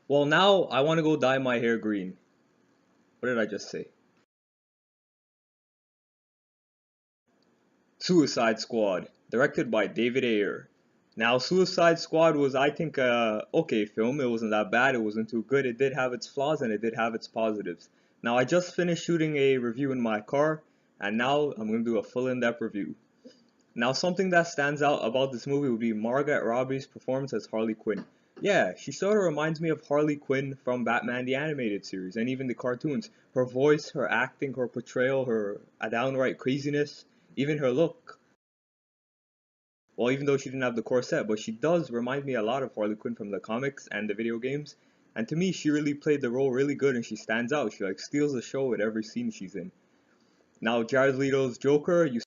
Well, now I want to go dye my hair green. What did I just say? Suicide Squad, directed by David Ayer. Now, Suicide Squad was, I think, a okay film. It wasn't that bad. It wasn't too good. It did have its flaws and it did have its positives. Now, I just finished shooting a review in my car, and now I'm going to do a full in-depth review. Now, something that stands out about this movie would be Margot Robbie's performance as Harley Quinn. Yeah, she sort of reminds me of Harley Quinn from Batman the Animated Series and even the cartoons. Her voice, her acting, her portrayal, her downright craziness, even her look. Well, even though she didn't have the corset, but she does remind me a lot of Harley Quinn from the comics and the video games. And to me, she really played the role really good and she stands out. She like steals the show with every scene she's in. Now, Jared Leto's Joker, you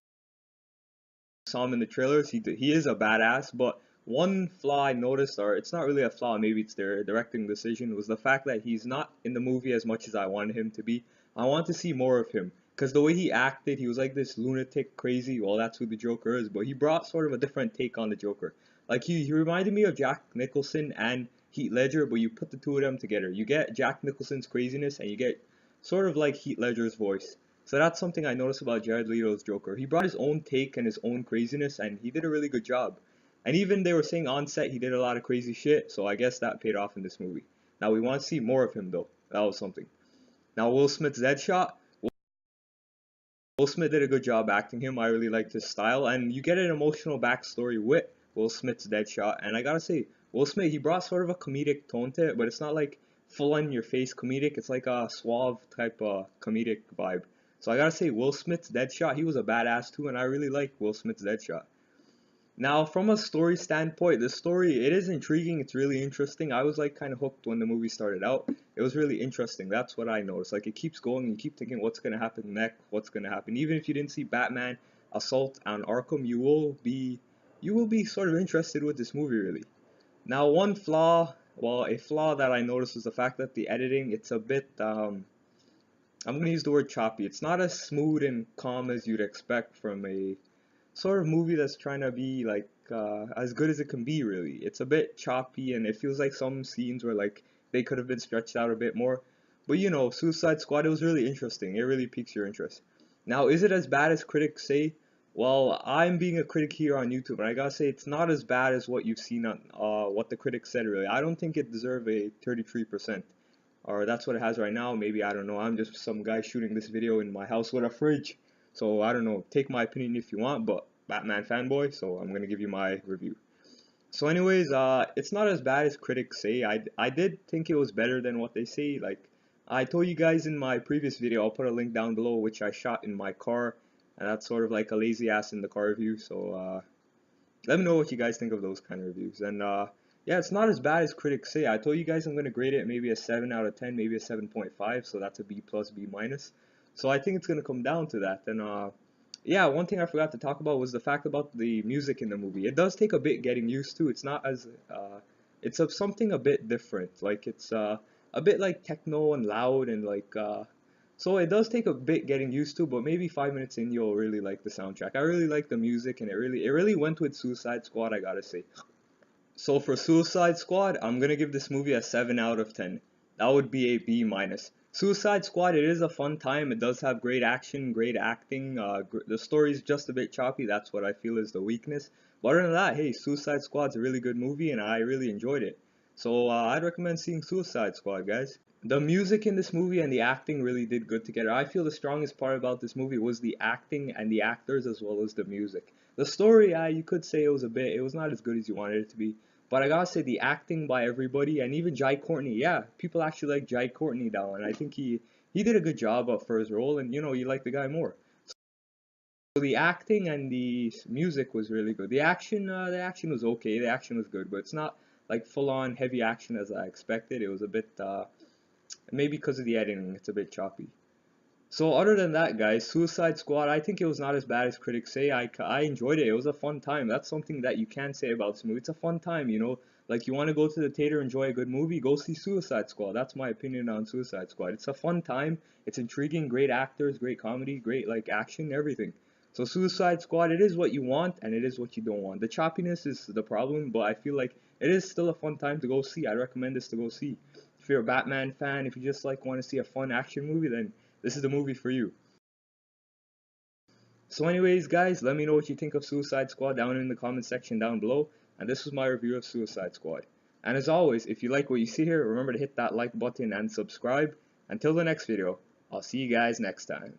saw him in the trailers. He is a badass, but one flaw I noticed, or it's not really a flaw, maybe it's their directing decision, was the fact that he's not in the movie as much as I wanted him to be. I want to see more of him because the way he acted, he was like this lunatic, crazy. Well, that's who the Joker is, but he brought sort of a different take on the Joker. Like he reminded me of Jack Nicholson and Heath Ledger, but you put the two of them together, you get Jack Nicholson's craziness and you get sort of like Heath Ledger's voice. So that's something I noticed about Jared Leto's Joker. He brought his own take and his own craziness, and he did a really good job. And even they were saying on set he did a lot of crazy shit, so I guess that paid off in this movie. Now we want to see more of him though. That was something. Now Will Smith's Deadshot. Will Smith did a good job acting him. I really liked his style, and you get an emotional backstory with Will Smith's Deadshot. And I gotta say, Will Smith he brought sort of a comedic tone to it, but it's not like full on your face comedic. It's like a suave type of comedic vibe. So I gotta say, Will Smith's Deadshot, he was a badass too, and I really like Will Smith's Deadshot. Now, from a story standpoint, the story it is intriguing. It's really interesting. I was like kind of hooked when the movie started out. It was really interesting. That's what I noticed. Like it keeps going. You keep thinking what's gonna happen next. What's gonna happen. Even if you didn't see Batman Assault on Arkham, you will be sort of interested with this movie really. Now, one flaw, well, a flaw that I noticed was the fact that the editing it's a bit I'm gonna use the word choppy. It's not as smooth and calm as you'd expect from a sort of movie that's trying to be like as good as it can be really. It's a bit choppy and it feels like some scenes where like they could have been stretched out a bit more. But you know, Suicide Squad it was really interesting. It really piques your interest. Now, is it as bad as critics say? Well, I'm being a critic here on YouTube, and I gotta say it's not as bad as what you've seen on what the critics said. Really, I don't think it deserved a 33%, or that's what it has right now. Maybe I don't know. I'm just some guy shooting this video in my house with a fridge, so I don't know. Take my opinion if you want, but Batman fanboy, so I'm gonna give you my review. So, anyways, it's not as bad as critics say. I did think it was better than what they say. Like I told you guys in my previous video, I'll put a link down below, which I shot in my car, and that's sort of like a lazy ass in the car review. So let me know what you guys think of those kind of reviews. And yeah, it's not as bad as critics say. I told you guys I'm gonna grade it maybe a 7 out of 10, maybe a 7.5. So that's a B plus, B minus. So I think it's gonna come down to that. And yeah, one thing I forgot to talk about was the fact about the music in the movie. It does take a bit getting used to. It's not as it's of something a bit different. Like it's a bit like techno and loud and like so it does take a bit getting used to, but maybe 5 minutes in you'll really like the soundtrack. I really like the music and it really went with Suicide Squad, I gotta say. So for Suicide Squad, I'm gonna give this movie a 7 out of 10. That would be a B minus. Suicide Squad, it is a fun time. It does have great action, great acting. The story's just a bit choppy. That's what I feel is the weakness. But other than that, hey, Suicide Squad's a really good movie, and I really enjoyed it. So I'd recommend seeing Suicide Squad, guys. The music in this movie and the acting really did good together. I feel the strongest part about this movie was the acting and the actors as well as the music. The story, you could say it was not as good as you wanted it to be. But I gotta say the acting by everybody and even Jai Courtney, yeah, people actually like Jai Courtney now, and I think he did a good job for his role, and you know you like the guy more. So the acting and the music was really good. The action was okay. The action was good, but it's not like full on heavy action as I expected. It was a bit maybe because of the editing, it's a bit choppy. So other than that, guys, Suicide Squad, I think it was not as bad as critics say. I enjoyed it. It was a fun time. That's something that you can say about this movie. It's a fun time, you know. Like you want to go to the theater, enjoy a good movie, go see Suicide Squad. That's my opinion on Suicide Squad. It's a fun time. It's intriguing, great actors, great comedy, great like action, everything. So Suicide Squad, it is what you want and it is what you don't want. The choppiness is the problem, but I feel like it is still a fun time to go see. I recommend this to go see. If you're a Batman fan, if you just like want to see a fun action movie, then this is the movie for you. So anyways, guys, let me know what you think of Suicide Squad down in the comment section down below. And this was my review of Suicide Squad. And as always, if you like what you see here, remember to hit that like button and subscribe. Until the next video, I'll see you guys next time.